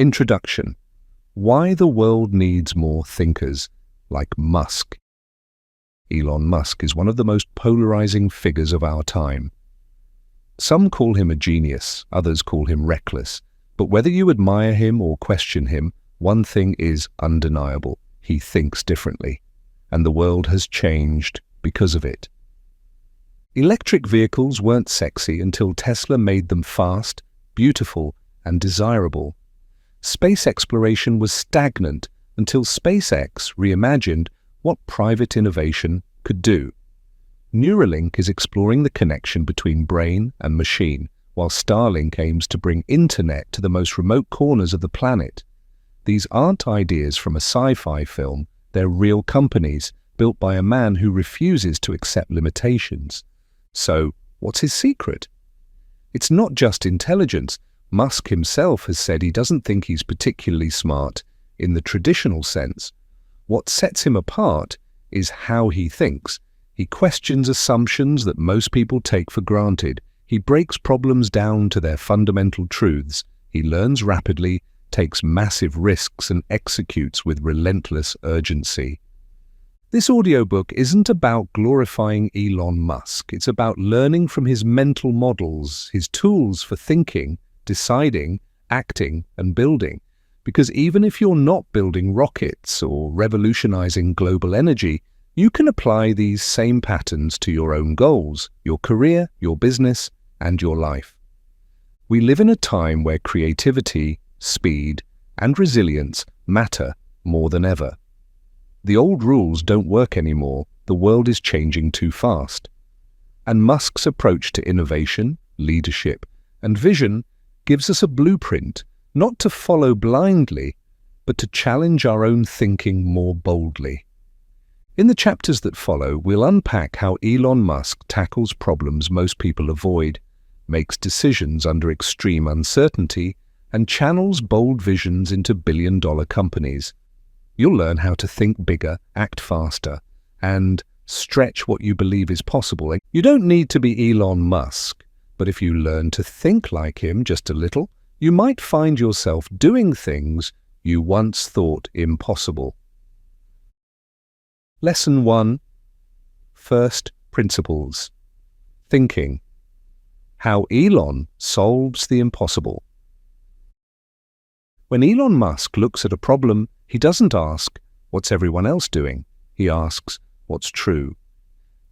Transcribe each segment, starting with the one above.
Introduction. Why the world needs more thinkers like Musk. Elon Musk is one of the most polarizing figures of our time. Some call him a genius, others call him reckless. But whether you admire him or question him, one thing is undeniable. He thinks differently. And the world has changed because of it. Electric vehicles weren't sexy until Tesla made them fast, beautiful, and desirable. Space exploration was stagnant until SpaceX reimagined what private innovation could do. Neuralink is exploring the connection between brain and machine, while Starlink aims to bring internet to the most remote corners of the planet. These aren't ideas from a sci-fi film, they're real companies built by a man who refuses to accept limitations. So, what's his secret? It's not just intelligence. Musk himself has said he doesn't think he's particularly smart in the traditional sense. What sets him apart is how he thinks. He questions assumptions that most people take for granted. He breaks problems down to their fundamental truths. He learns rapidly, takes massive risks, and executes with relentless urgency. This audiobook isn't about glorifying Elon Musk. It's about learning from his mental models, his tools for thinking, deciding, acting, and building. Because even if you're not building rockets or revolutionizing global energy, you can apply these same patterns to your own goals, your career, your business, and your life. We live in a time where creativity, speed, and resilience matter more than ever. The old rules don't work anymore. The world is changing too fast. And Musk's approach to innovation, leadership, and vision gives us a blueprint, not to follow blindly, but to challenge our own thinking more boldly. In the chapters that follow, we'll unpack how Elon Musk tackles problems most people avoid, makes decisions under extreme uncertainty, and channels bold visions into billion-dollar companies. You'll learn how to think bigger, act faster, and stretch what you believe is possible. You don't need to be Elon Musk, but if you learn to think like him just a little, you might find yourself doing things you once thought impossible. Lesson 1. First Principles. Thinking. How Elon solves the impossible. When Elon Musk looks at a problem, he doesn't ask, "What's everyone else doing?" He asks, "What's true?"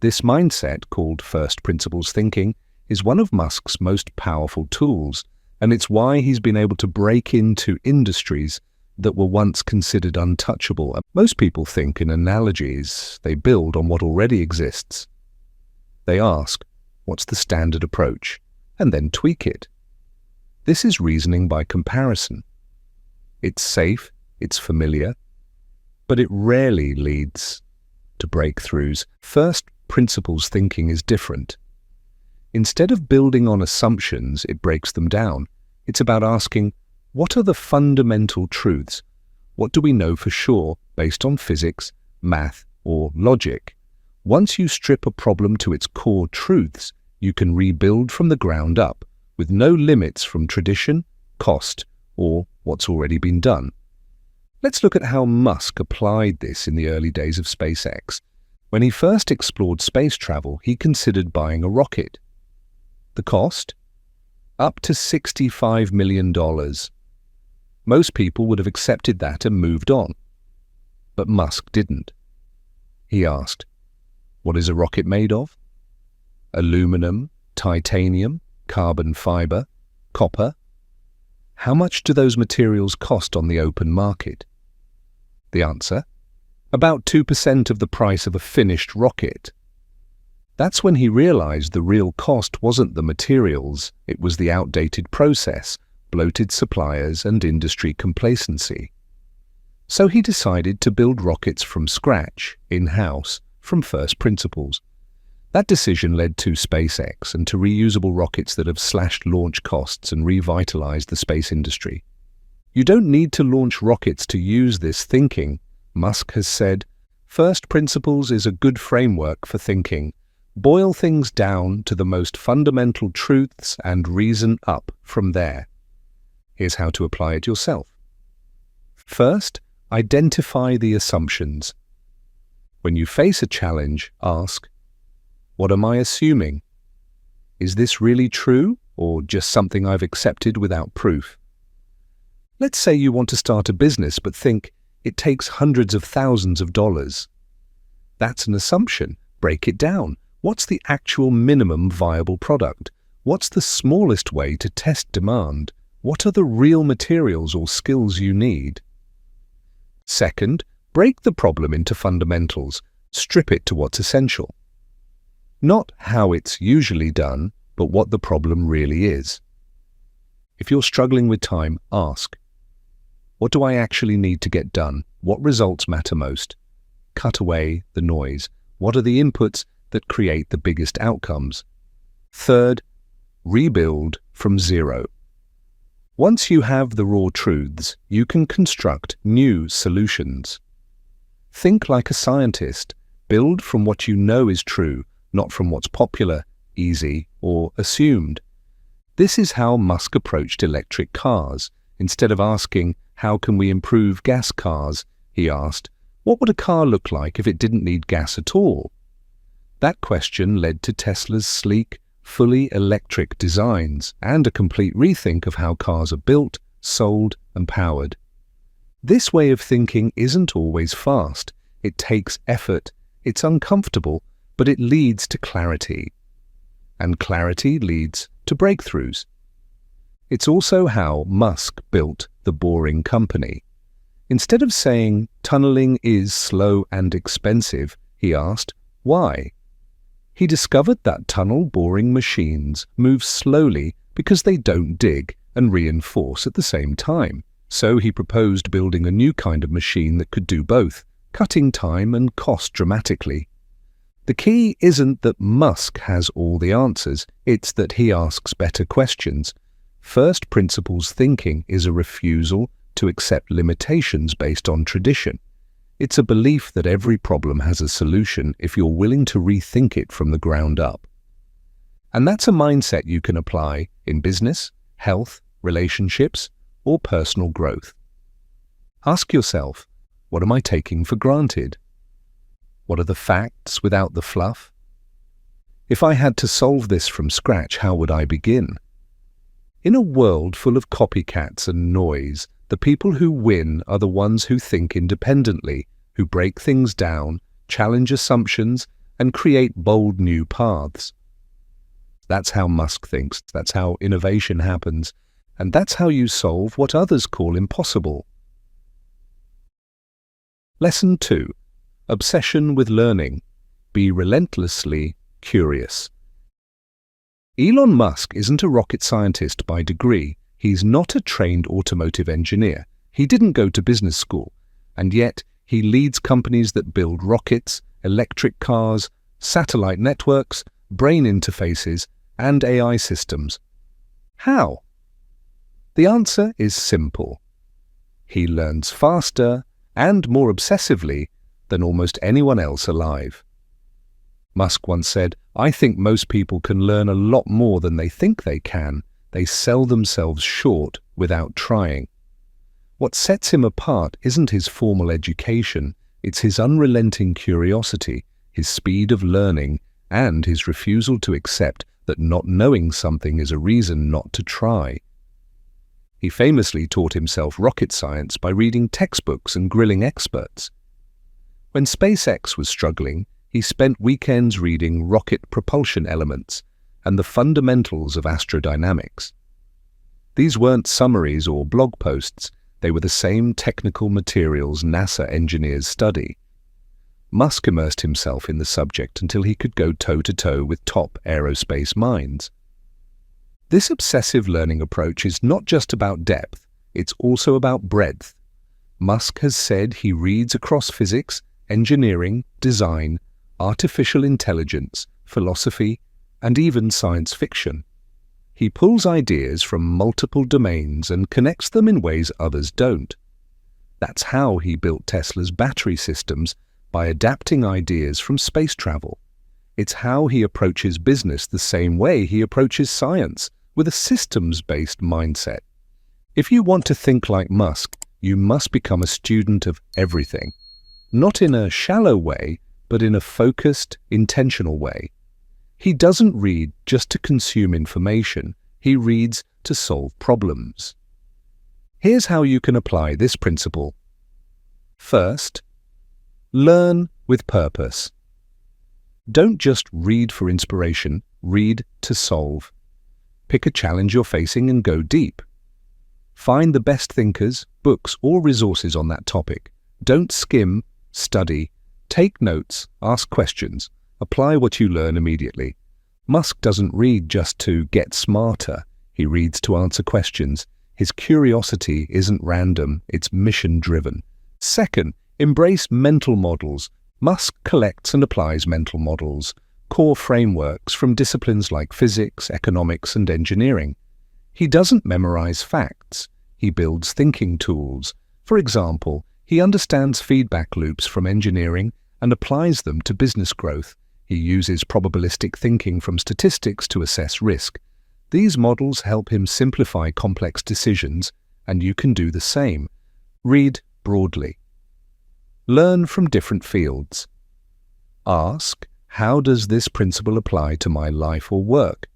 This mindset, called first principles thinking, is one of Musk's most powerful tools, and it's why he's been able to break into industries that were once considered untouchable. Most people think in analogies. They build on what already exists. They ask, "What's the standard approach?" and then tweak it. This is reasoning by comparison. It's safe, it's familiar, but it rarely leads to breakthroughs. First principles thinking is different. Instead of building on assumptions, it breaks them down. It's about asking, what are the fundamental truths? What do we know for sure based on physics, math, or logic? Once you strip a problem to its core truths, you can rebuild from the ground up, with no limits from tradition, cost, or what's already been done. Let's look at how Musk applied this in the early days of SpaceX. When he first explored space travel, he considered buying a rocket. The cost? Up to $65 million. Most people would have accepted that and moved on. But Musk didn't. He asked, "What is a rocket made of? Aluminum, titanium, carbon fiber, copper? How much do those materials cost on the open market?" The answer? About 2% of the price of a finished rocket. That's when he realized the real cost wasn't the materials, it was the outdated process, bloated suppliers, and industry complacency. So he decided to build rockets from scratch, in-house, from first principles. That decision led to SpaceX and to reusable rockets that have slashed launch costs and revitalized the space industry. You don't need to launch rockets to use this thinking. Musk has said, "First principles is a good framework for thinking. Boil things down to the most fundamental truths and reason up from there." Here's how to apply it yourself. First, identify the assumptions. When you face a challenge, ask, what am I assuming? Is this really true, or just something I've accepted without proof? Let's say you want to start a business but think it takes hundreds of thousands of dollars. That's an assumption. Break it down. What's the actual minimum viable product? What's the smallest way to test demand? What are the real materials or skills you need? Second, break the problem into fundamentals. Strip it to what's essential. Not how it's usually done, but what the problem really is. If you're struggling with time, ask, what do I actually need to get done? What results matter most? Cut away the noise. What are the inputs that create the biggest outcomes? Third, rebuild from zero. Once you have the raw truths, you can construct new solutions. Think like a scientist. Build from what you know is true, not from what's popular, easy, or assumed. This is how Musk approached electric cars. Instead of asking, how can we improve gas cars, he asked, what would a car look like if it didn't need gas at all? That question led to Tesla's sleek, fully electric designs and a complete rethink of how cars are built, sold, and powered. This way of thinking isn't always fast. It takes effort. It's uncomfortable, but it leads to clarity. And clarity leads to breakthroughs. It's also how Musk built the Boring Company. Instead of saying, tunneling is slow and expensive, he asked, why? He discovered that tunnel boring machines move slowly because they don't dig and reinforce at the same time. So he proposed building a new kind of machine that could do both, cutting time and cost dramatically. The key isn't that Musk has all the answers, it's that he asks better questions. First principles thinking is a refusal to accept limitations based on tradition. It's a belief that every problem has a solution if you're willing to rethink it from the ground up. And that's a mindset you can apply in business, health, relationships, or personal growth. Ask yourself, what am I taking for granted? What are the facts without the fluff? If I had to solve this from scratch, how would I begin? In a world full of copycats and noise, the people who win are the ones who think independently, who break things down, challenge assumptions, and create bold new paths. That's how Musk thinks, that's how innovation happens, and that's how you solve what others call impossible. Lesson 2. Obsession with learning. Be relentlessly curious. Elon Musk isn't a rocket scientist by degree. He's not a trained automotive engineer. He didn't go to business school. And yet, he leads companies that build rockets, electric cars, satellite networks, brain interfaces, and AI systems. How? The answer is simple. He learns faster and more obsessively than almost anyone else alive. Musk once said, I think most people can learn a lot more than they think they can. They sell themselves short without trying. What sets him apart isn't his formal education, it's his unrelenting curiosity, his speed of learning, and his refusal to accept that not knowing something is a reason not to try. He famously taught himself rocket science by reading textbooks and grilling experts. When SpaceX was struggling, he spent weekends reading rocket propulsion elements and the fundamentals of astrodynamics. These weren't summaries or blog posts, they were the same technical materials NASA engineers study. Musk immersed himself in the subject until he could go toe-to-toe with top aerospace minds. This obsessive learning approach is not just about depth, it's also about breadth. Musk has said he reads across physics, engineering, design, artificial intelligence, philosophy, and even science fiction. He pulls ideas from multiple domains and connects them in ways others don't. That's how he built Tesla's battery systems, by adapting ideas from space travel. It's how he approaches business the same way he approaches science, with a systems-based mindset. If you want to think like Musk, You must become a student of everything, not in a shallow way, but in a focused, intentional way. He doesn't read just to consume information, he reads to solve problems. Here's how you can apply this principle. First, learn with purpose. Don't just read for inspiration, read to solve. Pick a challenge you're facing and go deep. Find the best thinkers, books, or resources on that topic. Don't skim, study. Take notes, ask questions, apply what you learn immediately. Musk doesn't read just to get smarter. He reads to answer questions. His curiosity isn't random, it's mission-driven. Second, embrace mental models. Musk collects and applies mental models, core frameworks from disciplines like physics, economics, and engineering. He doesn't memorize facts. He builds thinking tools. For example, he understands feedback loops from engineering and applies them to business growth. He uses probabilistic thinking from statistics to assess risk. These models help him simplify complex decisions, and you can do the same. Read broadly. Learn from different fields. Ask, how does this principle apply to my life or work?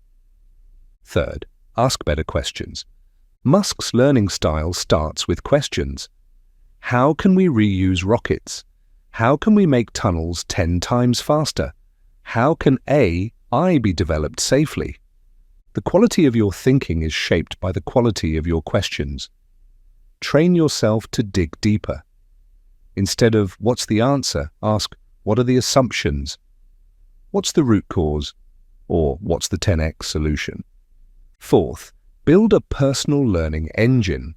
Third, ask better questions. Musk's learning style starts with questions. How can we reuse rockets? How can we make tunnels 10 times faster? How can AI be developed safely? The quality of your thinking is shaped by the quality of your questions. Train yourself to dig deeper. Instead of, what's the answer? Ask, what are the assumptions? What's the root cause? Or what's the 10x solution? Fourth, build a personal learning engine.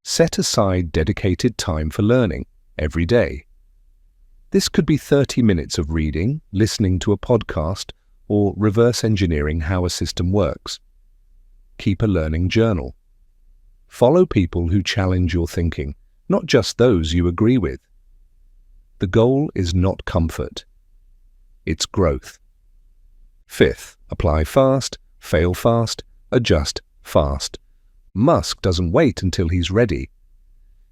Set aside dedicated time for learning every day. This could be 30 minutes of reading, listening to a podcast, or reverse engineering how a system works. Keep a learning journal. Follow people who challenge your thinking, not just those you agree with. The goal is not comfort. It's growth. Fifth, apply fast, fail fast, adjust fast. Musk doesn't wait until he's ready.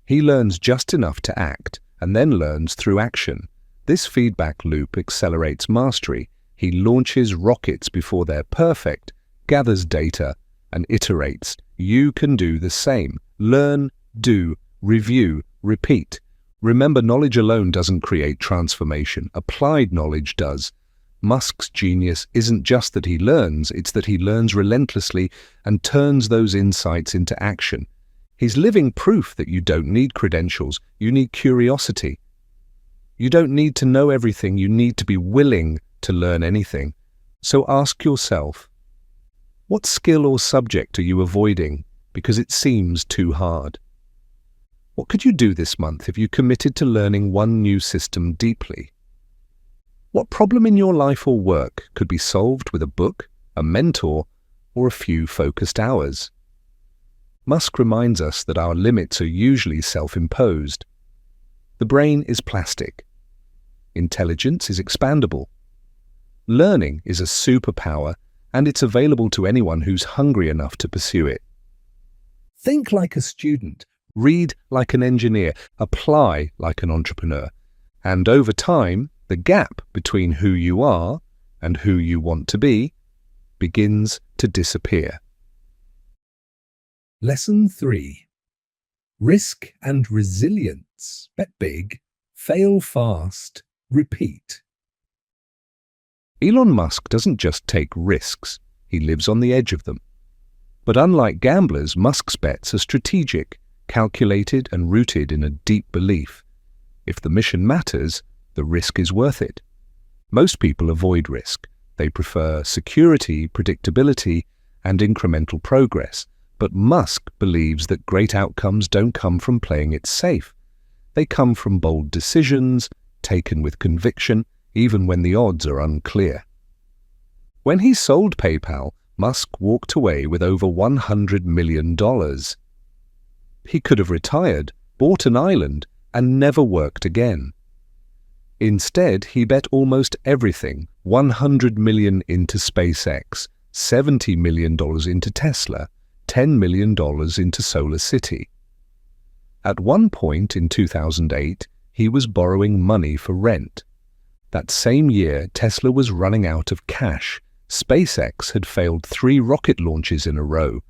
He learns just enough to act and then learns through action. This feedback loop accelerates mastery. He launches rockets before they're perfect, gathers data, and iterates. You can do the same. Learn, do, review, repeat. Remember, knowledge alone doesn't create transformation. Applied knowledge does. Musk's genius isn't just that he learns, it's that he learns relentlessly and turns those insights into action. He's living proof that you don't need credentials, you need curiosity. You don't need to know everything, you need to be willing to learn anything. So ask yourself, what skill or subject are you avoiding because it seems too hard? What could you do this month if you committed to learning one new system deeply? What problem in your life or work could be solved with a book, a mentor, or a few focused hours? Musk reminds us that our limits are usually self-imposed. The brain is plastic. Intelligence is expandable. Learning is a superpower, and it's available to anyone who's hungry enough to pursue it. Think like a student, read like an engineer, apply like an entrepreneur, and over time, the gap between who you are and who you want to be begins to disappear. Lesson 3. Risk and resilience. Bet big, fail fast, repeat. Elon Musk doesn't just take risks, he lives on the edge of them. But unlike gamblers, Musk's bets are strategic, calculated and rooted in a deep belief. If the mission matters, the risk is worth it. Most people avoid risk. They prefer security, predictability, and incremental progress. But Musk believes that great outcomes don't come from playing it safe. They come from bold decisions, taken with conviction, even when the odds are unclear. When he sold PayPal, Musk walked away with over $100 million. He could have retired, bought an island, and never worked again. Instead, he bet almost everything, $100 million into SpaceX, $70 million into Tesla, $10 million into Solar City. At one point in 2008, he was borrowing money for rent. That same year, Tesla was running out of cash. SpaceX had failed 3 rocket launches in a row.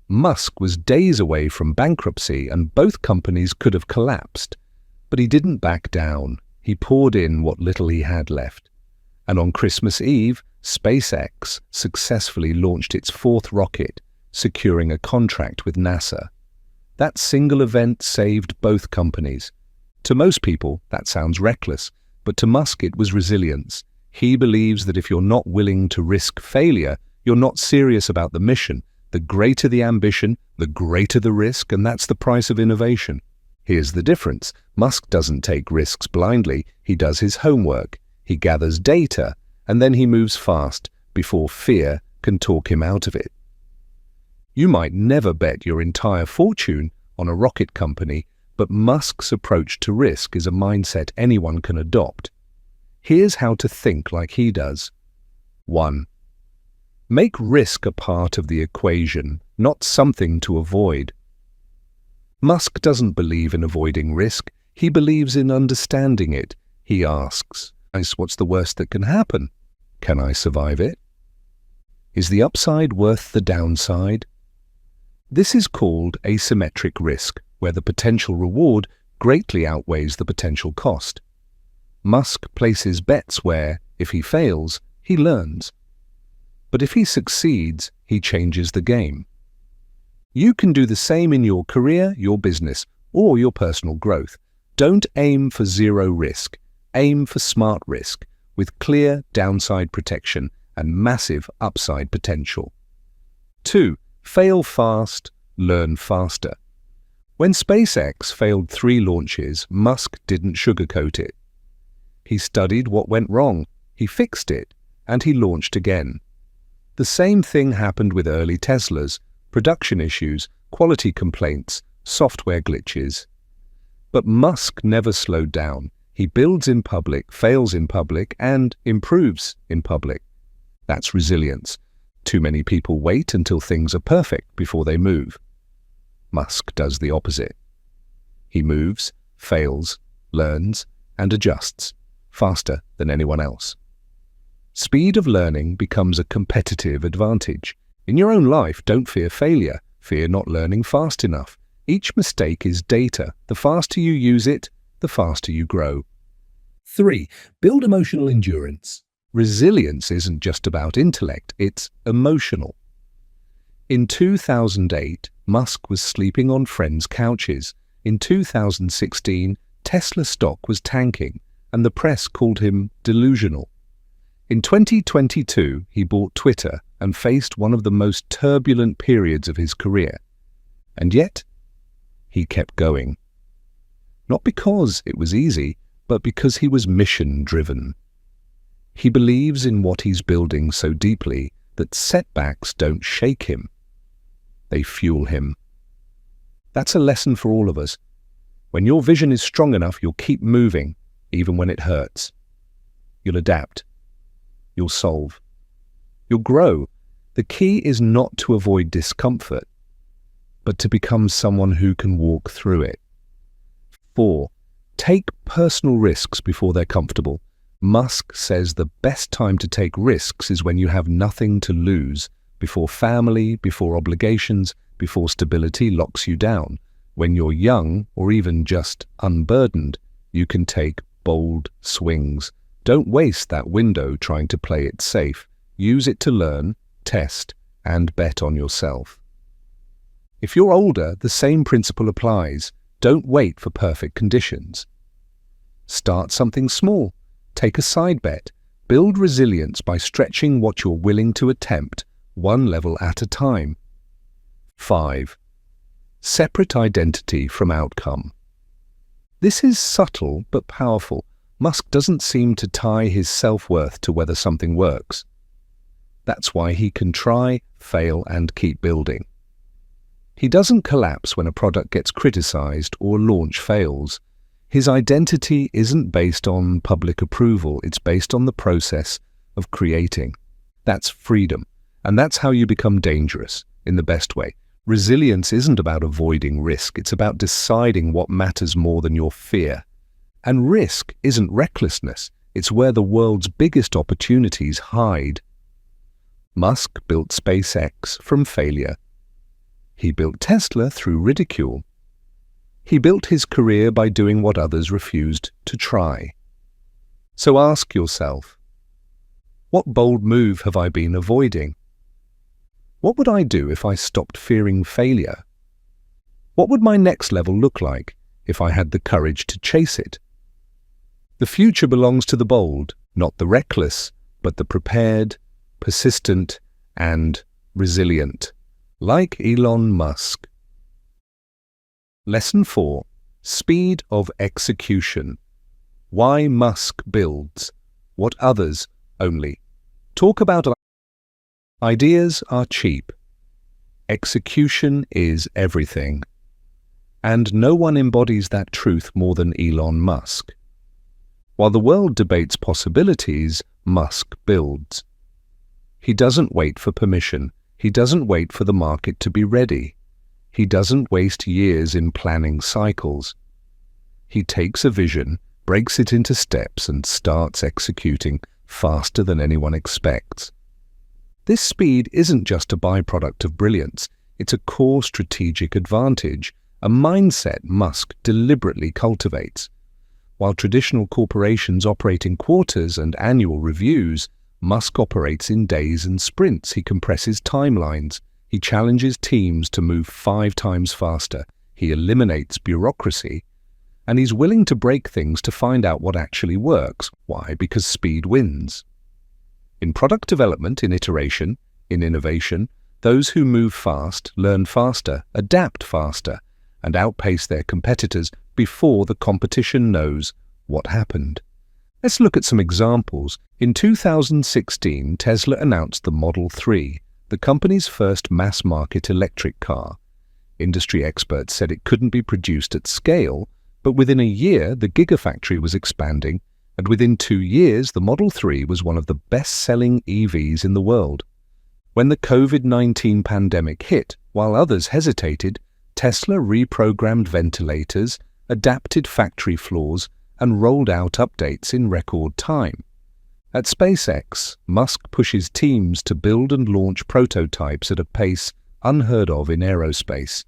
Musk was days away from bankruptcy, and both companies could have collapsed. But he didn't back down. He poured in what little he had left. And on Christmas Eve, SpaceX successfully launched its 4th rocket, securing a contract with NASA. That single event saved both companies. To most people, that sounds reckless, but to Musk it was resilience. He believes that if you're not willing to risk failure, you're not serious about the mission. The greater the ambition, the greater the risk, and that's the price of innovation. Here's the difference. Musk doesn't take risks blindly. He does his homework. He gathers data, and then he moves fast before fear can talk him out of it. You might never bet your entire fortune on a rocket company, but Musk's approach to risk is a mindset anyone can adopt. Here's how to think like he does. 1. Make risk a part of the equation, not something to avoid. Musk doesn't believe in avoiding risk. He believes in understanding it. He asks, what's the worst that can happen? Can I survive it? Is the upside worth the downside? This is called asymmetric risk, where the potential reward greatly outweighs the potential cost. Musk places bets where, if he fails, he learns. But if he succeeds, he changes the game. You can do the same in your career, your business, or your personal growth. Don't aim for zero risk. Aim for smart risk, with clear downside protection and massive upside potential. 2. Fail fast, learn faster. When SpaceX failed 3 launches, Musk didn't sugarcoat it. He studied what went wrong, he fixed it, and he launched again. The same thing happened with early Teslas: production issues, quality complaints, software glitches. But Musk never slowed down. He builds in public, fails in public, and improves in public. That's resilience. Too many people wait until things are perfect before they move. Musk does the opposite. He moves, fails, learns, and adjusts faster than anyone else. Speed of learning becomes a competitive advantage. In your own life, don't fear failure. Fear not learning fast enough. Each mistake is data. The faster you use it, the faster you grow. 3. Build emotional endurance. Resilience isn't just about intellect, it's emotional. In 2008, Musk was sleeping on friends' couches. In 2016, Tesla stock was tanking, and the press called him delusional. In 2022, he bought Twitter and faced one of the most turbulent periods of his career. And yet, he kept going. Not because it was easy, but because he was mission-driven. He believes in what he's building so deeply that setbacks don't shake him. They fuel him. That's a lesson for all of us. When your vision is strong enough, you'll keep moving, even when it hurts. You'll adapt. You'll solve. You'll grow. The key is not to avoid discomfort, but to become someone who can walk through it. 4. Take personal risks before they're comfortable. Musk says the best time to take risks is when you have nothing to lose, before family, before obligations, before stability locks you down. When you're young, or even just unburdened, you can take bold swings. Don't waste that window trying to play it safe. Use it to learn, test, and bet on yourself. If you're older, the same principle applies. Don't wait for perfect conditions. Start something small. Take a side bet. Build resilience by stretching what you're willing to attempt, one level at a time. 5. Separate identity from outcome. This is subtle but powerful. Musk doesn't seem to tie his self-worth to whether something works. That's why he can try, fail, and keep building. He doesn't collapse when a product gets criticized or a launch fails. His identity isn't based on public approval, it's based on the process of creating. That's freedom, and that's how you become dangerous, in the best way. Resilience isn't about avoiding risk, it's about deciding what matters more than your fear. And risk isn't recklessness, it's where the world's biggest opportunities hide. Musk built SpaceX from failure. He built Tesla through ridicule. He built his career by doing what others refused to try. So ask yourself, what bold move have I been avoiding? What would I do if I stopped fearing failure? What would my next level look like if I had the courage to chase it? The future belongs to the bold, not the reckless, but the prepared, persistent, and resilient, like Elon Musk. Lesson 4. Speed of execution. Why Musk builds what others only talk about. Ideas are cheap. Execution is everything. And no one embodies that truth more than Elon Musk. While the world debates possibilities, Musk builds. He doesn't wait for permission. He doesn't wait for the market to be ready. He doesn't waste years in planning cycles. He takes a vision, breaks it into steps, and starts executing faster than anyone expects. This speed isn't just a byproduct of brilliance, it's a core strategic advantage, a mindset Musk deliberately cultivates. While traditional corporations operate in quarters and annual reviews, Musk operates in days and sprints. He compresses timelines. He challenges teams to move 5 times faster. He eliminates bureaucracy. And he's willing to break things to find out what actually works. Why? Because speed wins. In product development, in iteration, in innovation, those who move fast learn faster, adapt faster, and outpace their competitors before the competition knows what happened. Let's look at some examples. In 2016, Tesla announced the Model 3, the company's first mass-market electric car. Industry experts said it couldn't be produced at scale, but within a year, the Gigafactory was expanding, and within 2 years, the Model 3 was one of the best-selling EVs in the world. When the COVID-19 pandemic hit, while others hesitated, Tesla reprogrammed ventilators, adapted factory floors, and rolled out updates in record time. At SpaceX, Musk pushes teams to build and launch prototypes at a pace unheard of in aerospace.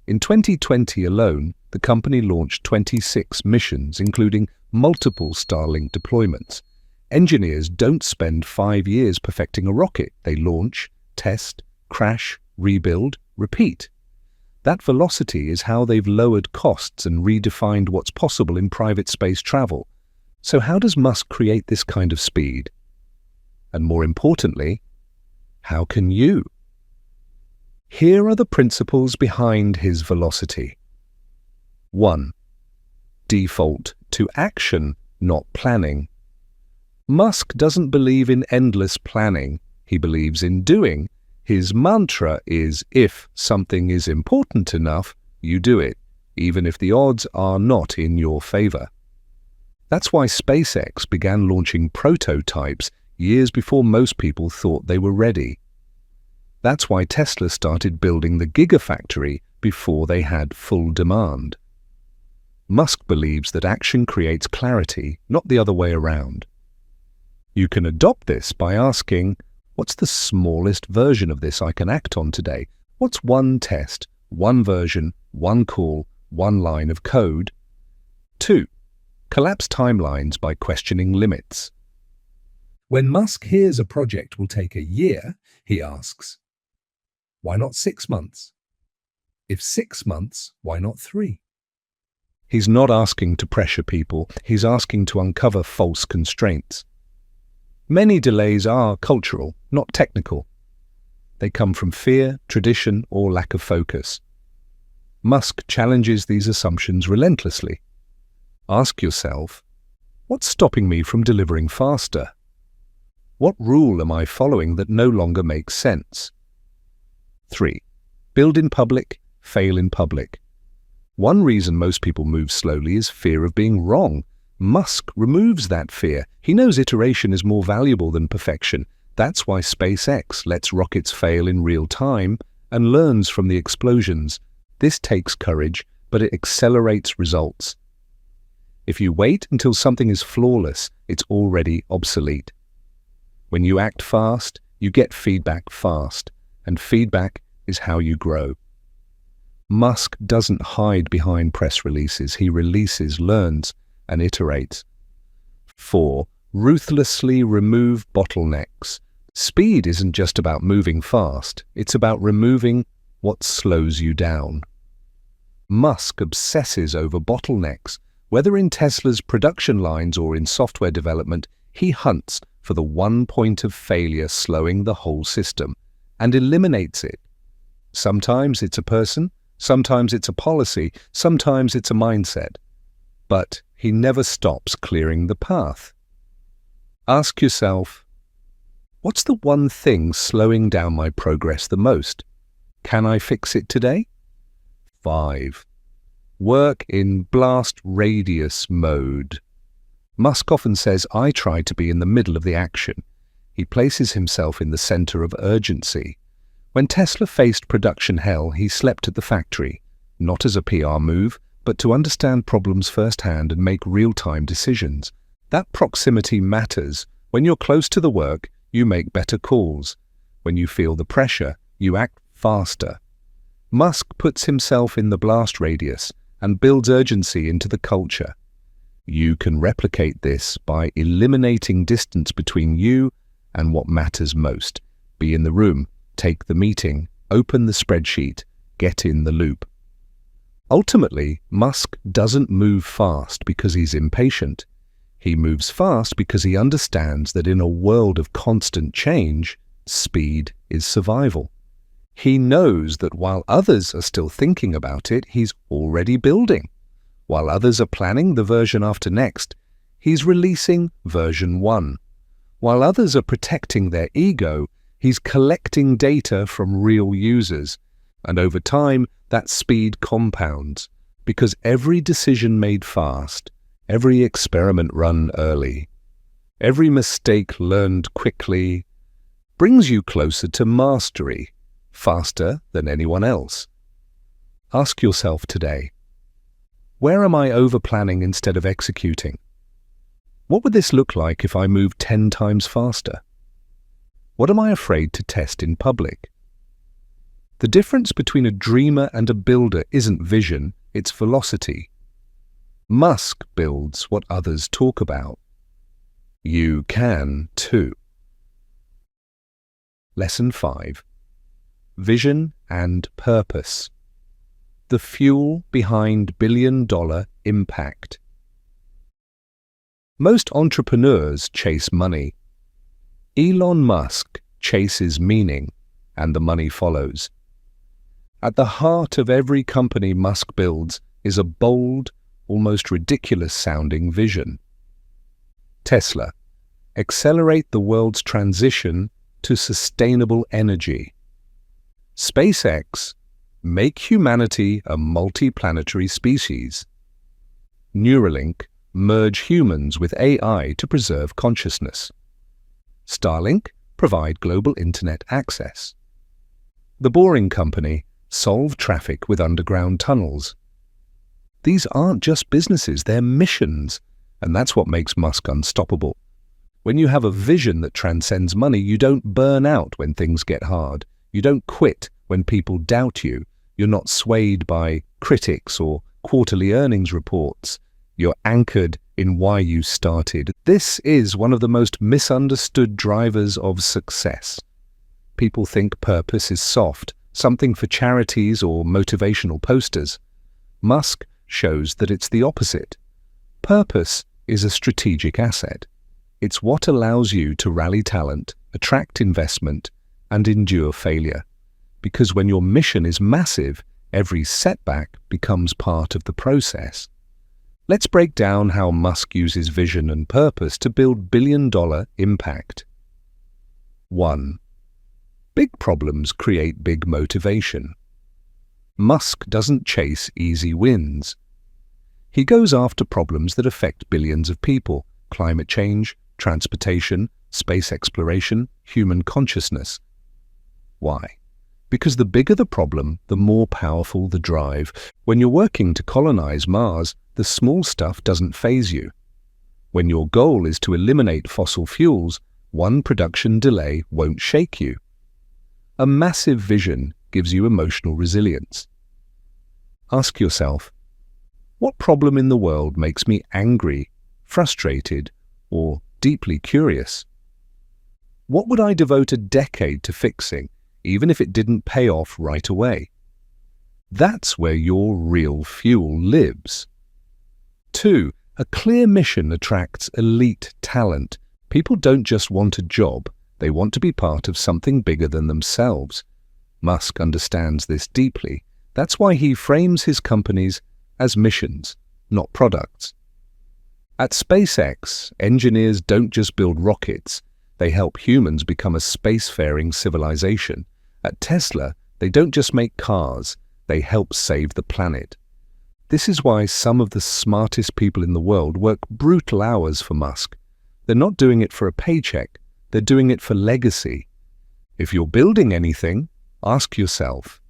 In 2020 alone, the company launched 26 missions, including multiple Starlink deployments. Engineers don't spend 5 years perfecting a rocket. They launch, test, crash, rebuild, repeat. That velocity is how they've lowered costs and redefined what's possible in private space travel. So how does Musk create this kind of speed? And more importantly, how can you? Here are the principles behind his velocity. 1. Default to action, not planning. Musk doesn't believe in endless planning. He believes in doing. His mantra is, if something is important enough, you do it, even if the odds are not in your favor. That's why SpaceX began launching prototypes years before most people thought they were ready. That's why Tesla started building the Gigafactory before they had full demand. Musk believes that action creates clarity, not the other way around. You can adopt this by asking, what's the smallest version of this I can act on today? What's one test, one version, one call, one line of code? 2. Collapse timelines by questioning limits. When Musk hears a project will take a year, he asks, why not 6 months? If 6 months, why not 3? He's not asking to pressure people, he's asking to uncover false constraints. Many delays are cultural, not technical. They come from fear, tradition, or lack of focus. Musk challenges these assumptions relentlessly. Ask yourself, what's stopping me from delivering faster? What rule am I following that no longer makes sense? 3. Build in public, fail in public. One reason most people move slowly is fear of being wrong. Musk removes that fear. He knows iteration is more valuable than perfection. That's why SpaceX lets rockets fail in real time and learns from the explosions. This takes courage, but it accelerates results. If you wait until something is flawless, it's already obsolete. When you act fast, you get feedback fast, and feedback is how you grow. Musk doesn't hide behind press releases. He releases, learns, and iterates. 4. Ruthlessly remove bottlenecks. Speed isn't just about moving fast. It's about removing what slows you down. Musk obsesses over bottlenecks. Whether in Tesla's production lines or in software development, he hunts for the one point of failure slowing the whole system and eliminates it. Sometimes it's a person, sometimes it's a policy, sometimes it's a mindset. But he never stops clearing the path. Ask yourself, what's the one thing slowing down my progress the most? Can I fix it today? 5. Work in blast radius mode. Musk often says, I try to be in the middle of the action. He places himself in the center of urgency. When Tesla faced production hell, he slept at the factory, not as a PR move, but to understand problems firsthand and make real-time decisions. That proximity matters. When you're close to the work, you make better calls. When you feel the pressure, you act faster. Musk puts himself in the blast radius and builds urgency into the culture. You can replicate this by eliminating distance between you and what matters most. Be in the room, take the meeting, open the spreadsheet, get in the loop. Ultimately, Musk doesn't move fast because he's impatient. He moves fast because he understands that in a world of constant change, speed is survival. He knows that while others are still thinking about it, he's already building. While others are planning the version after next, he's releasing version 1. While others are protecting their ego, he's collecting data from real users. And over time, that speed compounds, because every decision made fast, every experiment run early, every mistake learned quickly, brings you closer to mastery, faster than anyone else. Ask yourself today, where am I over-planning instead of executing? What would this look like if I moved 10 times faster? What am I afraid to test in public? The difference between a dreamer and a builder isn't vision, it's velocity. Musk builds what others talk about. You can too. Lesson 5. Vision and purpose. The fuel behind billion-dollar impact. Most entrepreneurs chase money. Elon Musk chases meaning, and the money follows. At the heart of every company Musk builds is a bold, almost ridiculous-sounding vision. Tesla, accelerate the world's transition to sustainable energy. SpaceX, make humanity a multi-planetary species. Neuralink, merge humans with AI to preserve consciousness. Starlink, provide global internet access. The Boring Company, solve traffic with underground tunnels. These aren't just businesses, they're missions, and that's what makes Musk unstoppable. When you have a vision that transcends money, you don't burn out when things get hard. You don't quit when people doubt you. You're not swayed by critics or quarterly earnings reports. You're anchored in why you started. This is one of the most misunderstood drivers of success. People think purpose is soft, something for charities or motivational posters. Musk shows that it's the opposite. Purpose is a strategic asset. It's what allows you to rally talent, attract investment, and endure failure. Because when your mission is massive, every setback becomes part of the process. Let's break down how Musk uses vision and purpose to build billion-dollar impact. 1. Big problems create big motivation. Musk doesn't chase easy wins. He goes after problems that affect billions of people: climate change, transportation, space exploration, human consciousness. Why? Because the bigger the problem, the more powerful the drive. When you're working to colonize Mars, the small stuff doesn't faze you. When your goal is to eliminate fossil fuels, one production delay won't shake you. A massive vision gives you emotional resilience. Ask yourself, what problem in the world makes me angry, frustrated, or deeply curious? What would I devote a decade to fixing, even if it didn't pay off right away? That's where your real fuel lives. 2. A clear mission attracts elite talent. People don't just want a job, they want to be part of something bigger than themselves. Musk understands this deeply. That's why he frames his companies as missions, not products. At SpaceX, engineers don't just build rockets, they help humans become a spacefaring civilization. At Tesla, they don't just make cars, they help save the planet. This is why some of the smartest people in the world work brutal hours for Musk. They're not doing it for a paycheck, they're doing it for legacy. If you're building anything, ask yourself,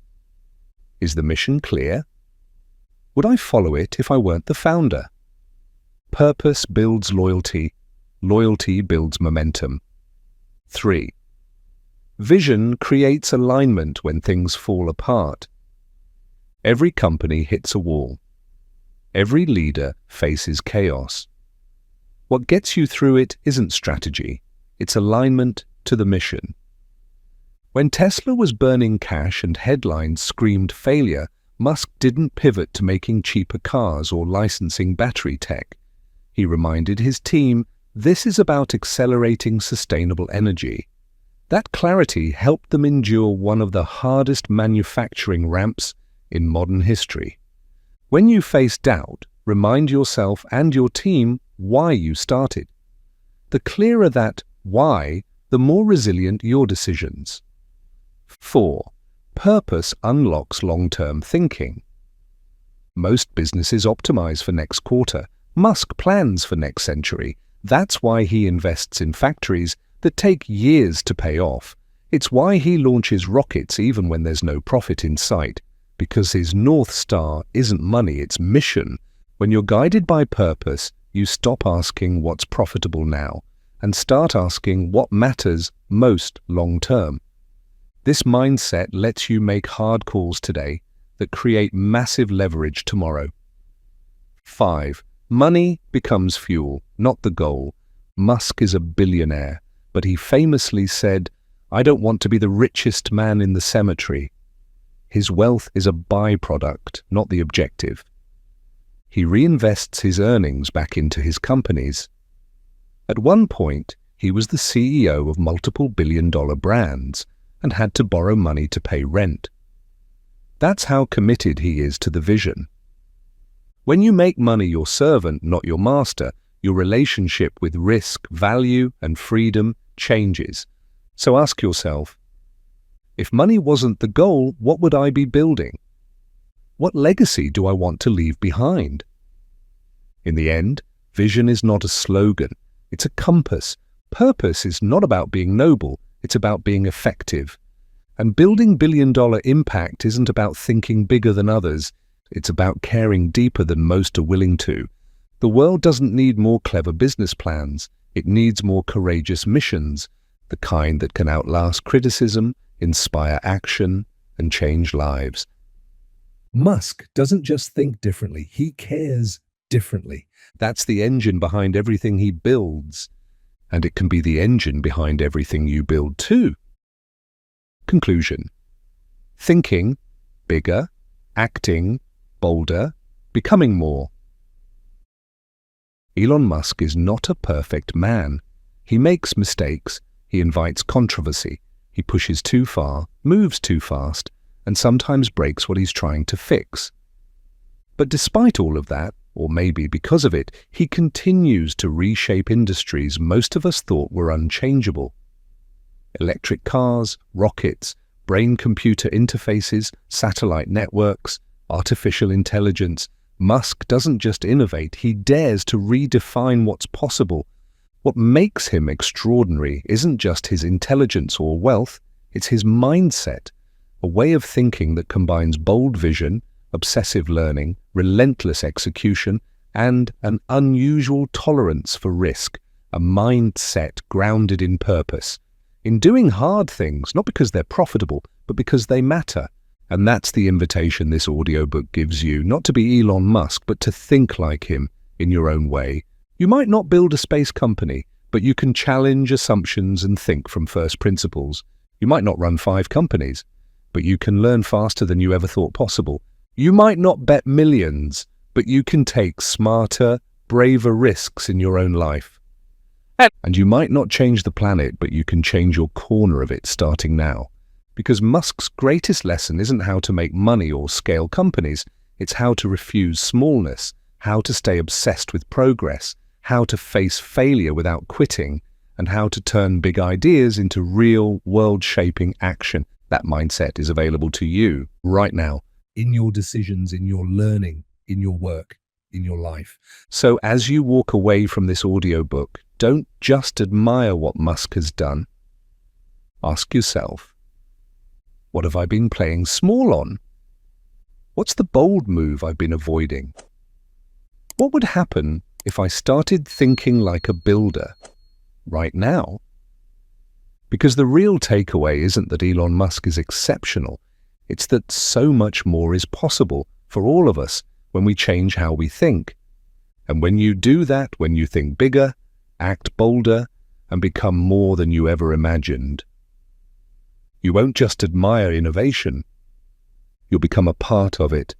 is the mission clear? Would I follow it if I weren't the founder? Purpose builds loyalty, loyalty builds momentum. 3. Vision creates alignment when things fall apart. Every company hits a wall. Every leader faces chaos. What gets you through it isn't strategy, it's alignment to the mission. When Tesla was burning cash and headlines screamed failure, Musk didn't pivot to making cheaper cars or licensing battery tech. He reminded his team, this is about accelerating sustainable energy. That clarity helped them endure one of the hardest manufacturing ramps in modern history. When you face doubt, remind yourself and your team why you started. The clearer that why, the more resilient your decisions. 4. Purpose unlocks long-term thinking. Most businesses optimize for next quarter. Musk plans for next century. That's why he invests in factories that take years to pay off. It's why he launches rockets even when there's no profit in sight. Because his North Star isn't money, it's mission. When you're guided by purpose, you stop asking what's profitable now and start asking what matters most long-term. This mindset lets you make hard calls today that create massive leverage tomorrow. 5. Money becomes fuel, not the goal. Musk is a billionaire, but he famously said, "I don't want to be the richest man in the cemetery." His wealth is a byproduct, not the objective. He reinvests his earnings back into his companies. At one point, he was the CEO of multiple billion-dollar brands and had to borrow money to pay rent. That's how committed he is to the vision. When you make money your servant, not your master, your relationship with risk, value, and freedom changes. So ask yourself, if money wasn't the goal, what would I be building? What legacy do I want to leave behind? In the end, vision is not a slogan, it's a compass. Purpose is not about being noble, it's about being effective. And building billion-dollar impact isn't about thinking bigger than others, it's about caring deeper than most are willing to. The world doesn't need more clever business plans, it needs more courageous missions, the kind that can outlast criticism, inspire action, and change lives. Musk doesn't just think differently, he cares differently. That's the engine behind everything he builds. And it can be the engine behind everything you build too. Conclusion. Thinking bigger, acting bolder, becoming more. Elon Musk is not a perfect man. He makes mistakes, he invites controversy, he pushes too far, moves too fast, and sometimes breaks what he's trying to fix. But despite all of that, or maybe because of it, he continues to reshape industries most of us thought were unchangeable. Electric cars, rockets, brain-computer interfaces, satellite networks, artificial intelligence. Musk doesn't just innovate, he dares to redefine what's possible. What makes him extraordinary isn't just his intelligence or wealth, it's his mindset. a way of thinking that combines bold vision, obsessive learning, relentless execution, and an unusual tolerance for risk, a mindset grounded in purpose, in doing hard things, not because they're profitable, but because they matter. And that's the invitation this audiobook gives you, not to be Elon Musk, but to think like him in your own way. You might not build a space company, but you can challenge assumptions and think from first principles. You might not run 5 companies, but you can learn faster than you ever thought possible. You might not bet millions, but you can take smarter, braver risks in your own life. And you might not change the planet, but you can change your corner of it starting now. Because Musk's greatest lesson isn't how to make money or scale companies, it's how to refuse smallness, how to stay obsessed with progress, how to face failure without quitting, and how to turn big ideas into real, world-shaping action. That mindset is available to you right now, in your decisions, in your learning, in your work, in your life. So as you walk away from this audiobook, don't just admire what Musk has done. Ask yourself, what have I been playing small on? What's the bold move I've been avoiding? What would happen if I started thinking like a builder right now? Because the real takeaway isn't that Elon Musk is exceptional. It's that so much more is possible for all of us when we change how we think. And when you do that, when you think bigger, act bolder, and become more than you ever imagined, you won't just admire innovation, you'll become a part of it.